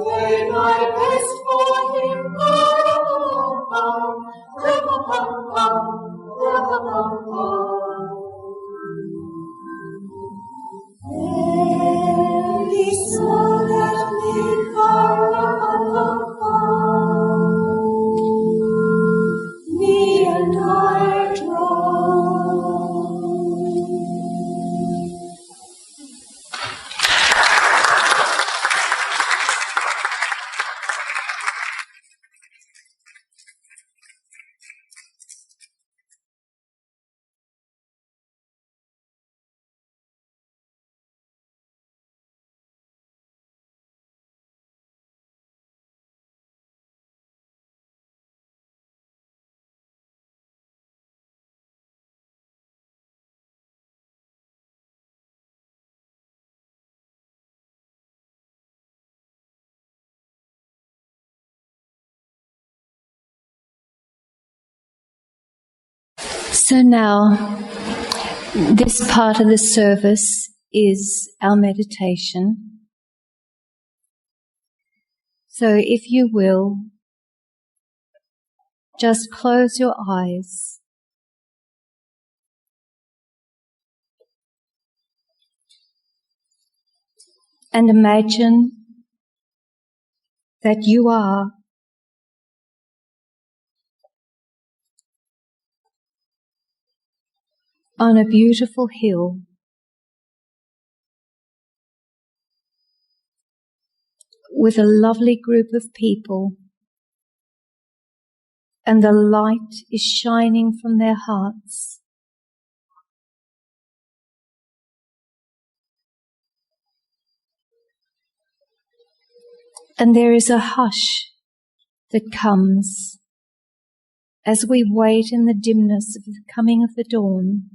S7: play my best for him. Then he saw that me and I
S2: So now, this part of the service is our meditation. So if you will, just close your eyes and imagine that you are on a beautiful hill with a lovely group of people, and the light is shining from their hearts. And there is a hush that comes as we wait in the dimness of the coming of the dawn.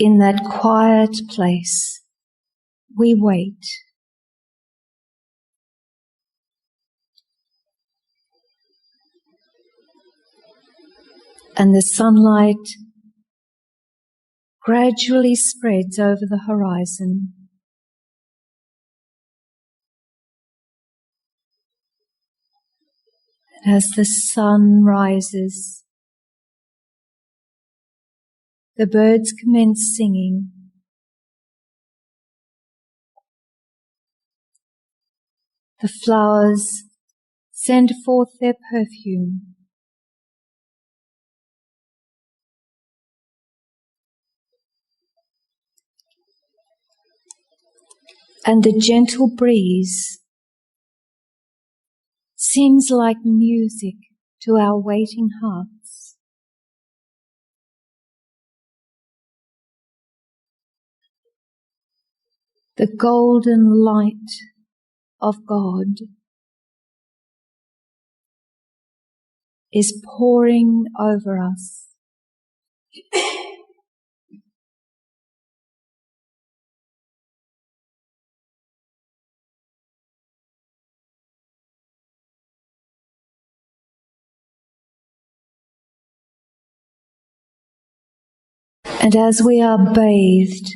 S2: In that quiet place, we wait. And the sunlight gradually spreads over the horizon. And as the sun rises, the birds commence singing. The flowers send forth their perfume. And the gentle breeze seems like music to our waiting hearts. The golden light of God is pouring over us. And as we are bathed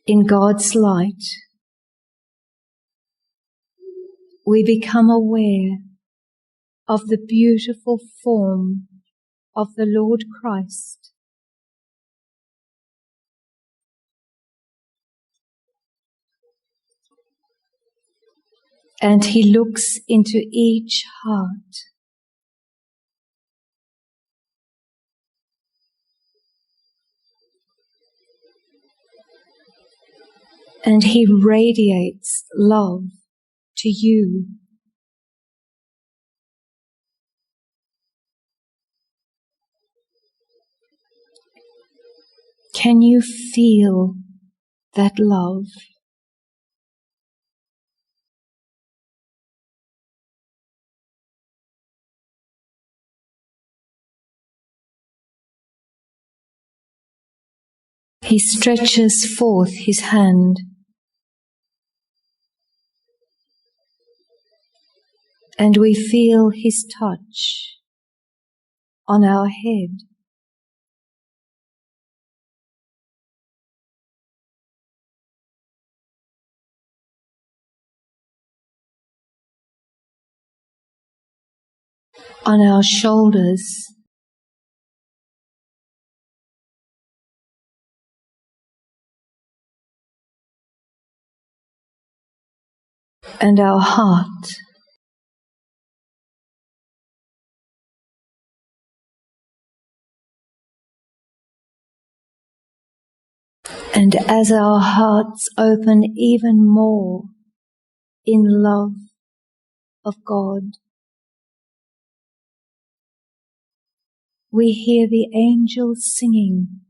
S2: in God's light, we become aware of the beautiful form of the Lord Christ. And he looks into each heart. And he radiates love to you. Can you feel that love? He stretches forth his hand, and we feel his touch on our head. on our shoulders, and our heart. And as our hearts open even more in love of God, we hear the angels singing.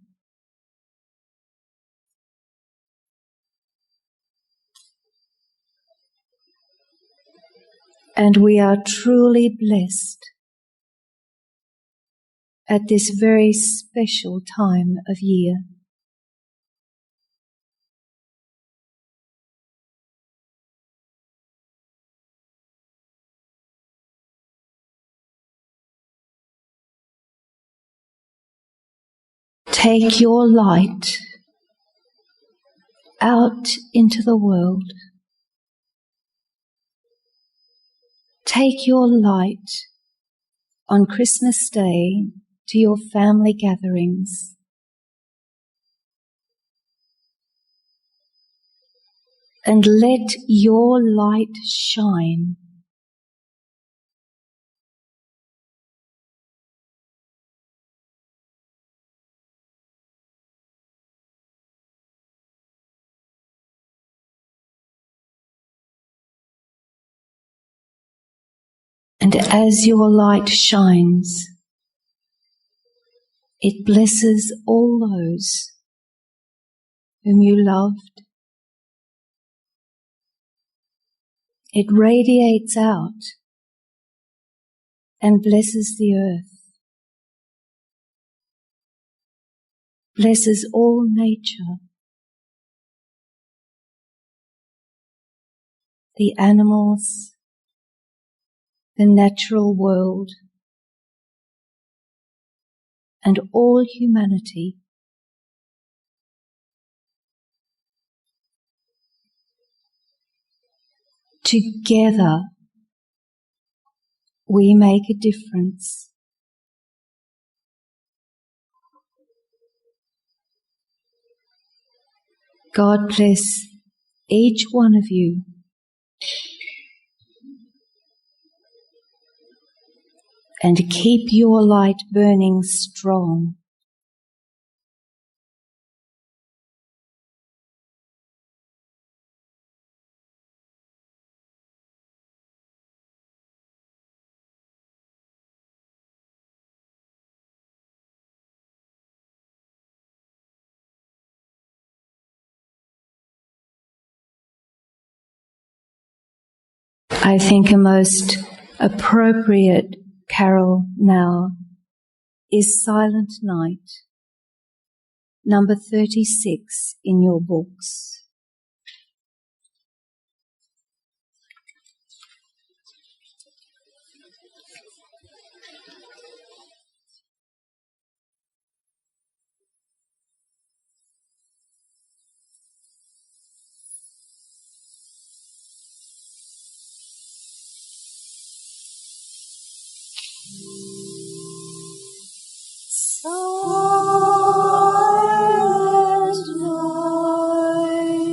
S2: And we are truly blessed at this very special time of year. Take your light out into the world. Take your light on Christmas Day to your family gatherings. And let your light shine. And as your light shines, it blesses all those whom you loved. It radiates out and blesses the earth, blesses all nature, the animals, the natural world, and all humanity. Together, we make a difference. God bless each one of you. And keep your light burning strong. I think a most appropriate carol now is Silent Night, number 36 in your books.
S7: Silent night.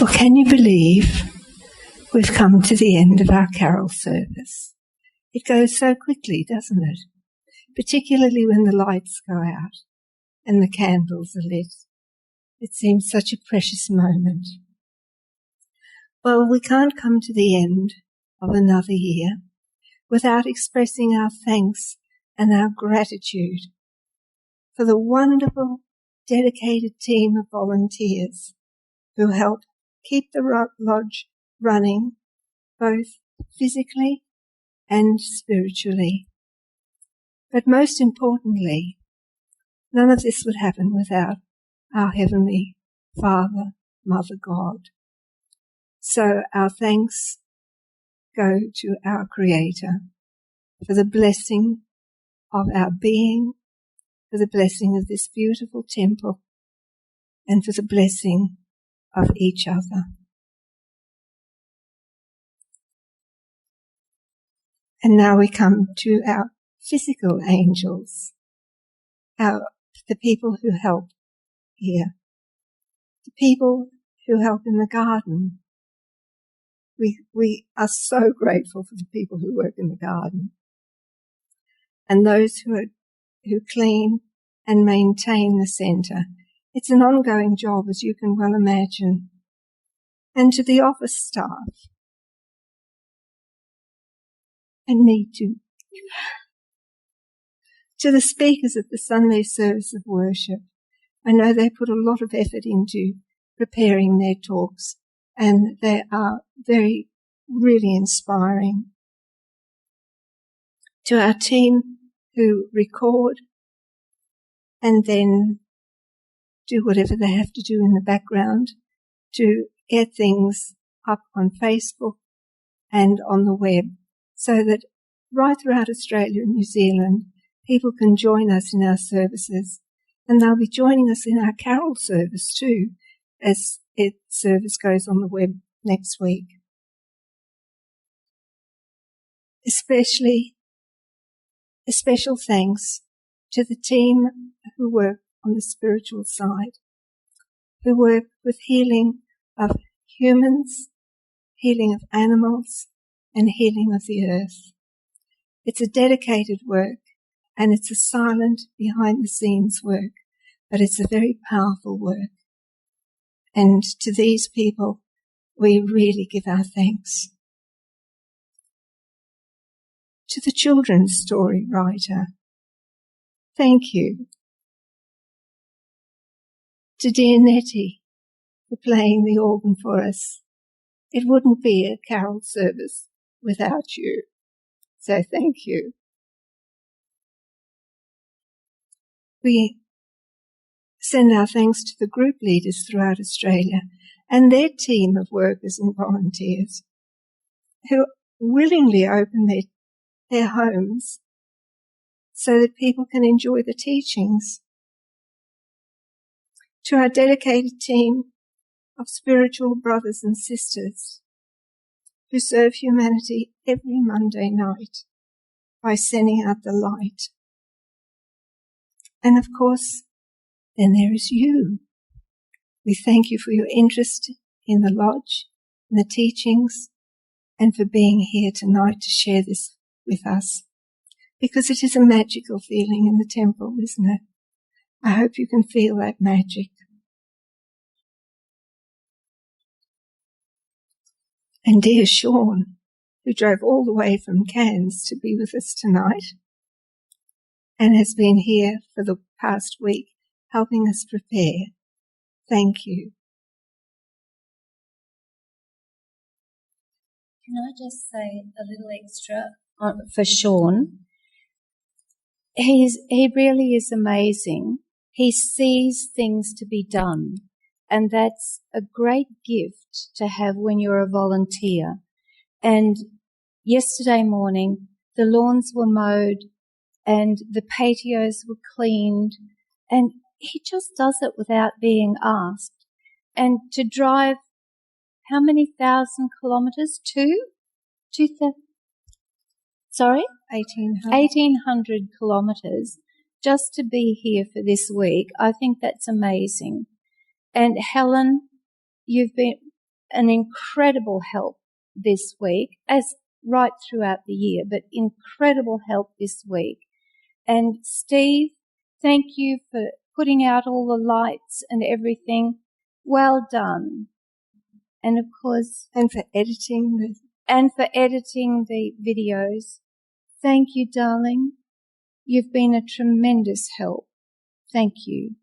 S1: Well, can you believe we've come to the end of our carol service? It goes so quickly, doesn't it? Particularly when the lights go out and the candles are lit. It seems such a precious moment. Well, we can't come to the end of another year without expressing our thanks and our gratitude for the wonderful, dedicated team of volunteers who help keep the lodge running both physically and spiritually. But most importantly, none of this would happen without our Heavenly Father, Mother God. So our thanks go to our Creator for the blessing of our being, for the blessing of this beautiful temple, and for the blessing of each other. And now we come to our physical angels, the people who help here, the people who help in the garden. We are so grateful for the people who work in the garden, and those who clean and maintain the centre. It's an ongoing job, as you can well imagine. And to the office staff, and me too, to the speakers at the Sunday service of worship. I know they put a lot of effort into preparing their talks, and they are really inspiring. To our team who record and then do whatever they have to do in the background to get things up on Facebook and on the web, so that right throughout Australia and New Zealand, people can join us in our services, and they'll be joining us in our carol service too, as service goes on the web next week. Especially a special thanks to the team who work on the spiritual side, who work with healing of humans, healing of animals, and healing of the earth. It's a dedicated work, and it's a silent, behind-the-scenes work, but it's a very powerful work. And to these people, we really give our thanks. To the children's story writer, thank you. To dear Nettie for playing the organ for us. It wouldn't be a carol service without you, so thank you. We send our thanks to the group leaders throughout Australia and their team of workers and volunteers who willingly open their homes so that people can enjoy the teachings. To our dedicated team of spiritual brothers and sisters who serve humanity every Monday night by sending out the light. And of course, then there is you. We thank you for your interest in the lodge, in the teachings, and for being here tonight to share this with us, because it is a magical feeling in the temple, isn't it? I hope you can feel that magic. And dear Sean, who drove all the way from Cairns to be with us tonight and has been here for the past week helping us prepare. Thank you.
S2: Can I just say a little extra for Sean? He really is amazing. He sees things to be done, and that's a great gift to have when you're a volunteer. And yesterday morning, the lawns were mowed and the patios were cleaned, and he just does it without being asked. And to drive how many thousand kilometres? 1,800 kilometres just to be here for this week. I think that's amazing. And Helen, you've been an incredible help this week, as right throughout the year, but incredible help this week. And Steve, thank you for putting out all the lights and everything. Well done. And of course,
S1: and for editing
S2: the videos. Thank you, darling. You've been a tremendous help. Thank you.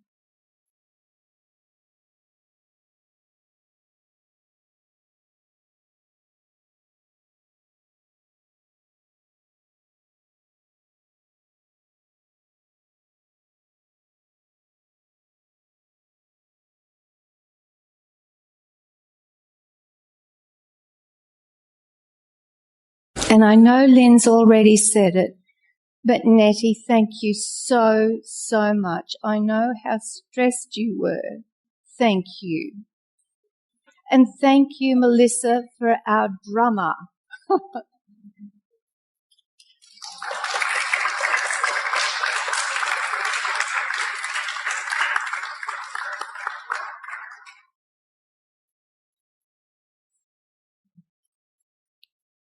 S2: And I know Lynn's already said it, but Nettie, thank you so, so much. I know how stressed you were. Thank you. And thank you, Melissa, for our drummer.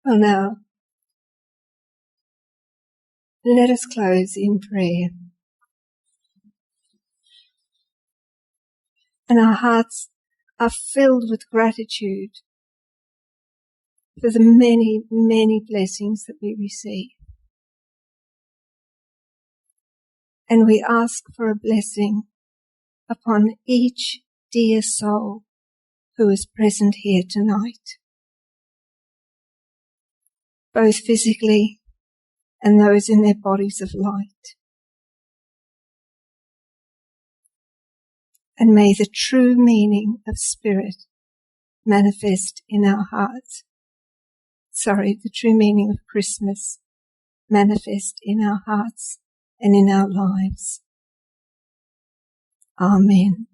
S1: Well, now, let us close in prayer. And our hearts are filled with gratitude for the many, many blessings that we receive. And we ask for a blessing upon each dear soul who is present here tonight, both physically and those in their bodies of light. And may the true meaning of Spirit manifest in our hearts. The true meaning of Christmas manifest in our hearts and in our lives. Amen.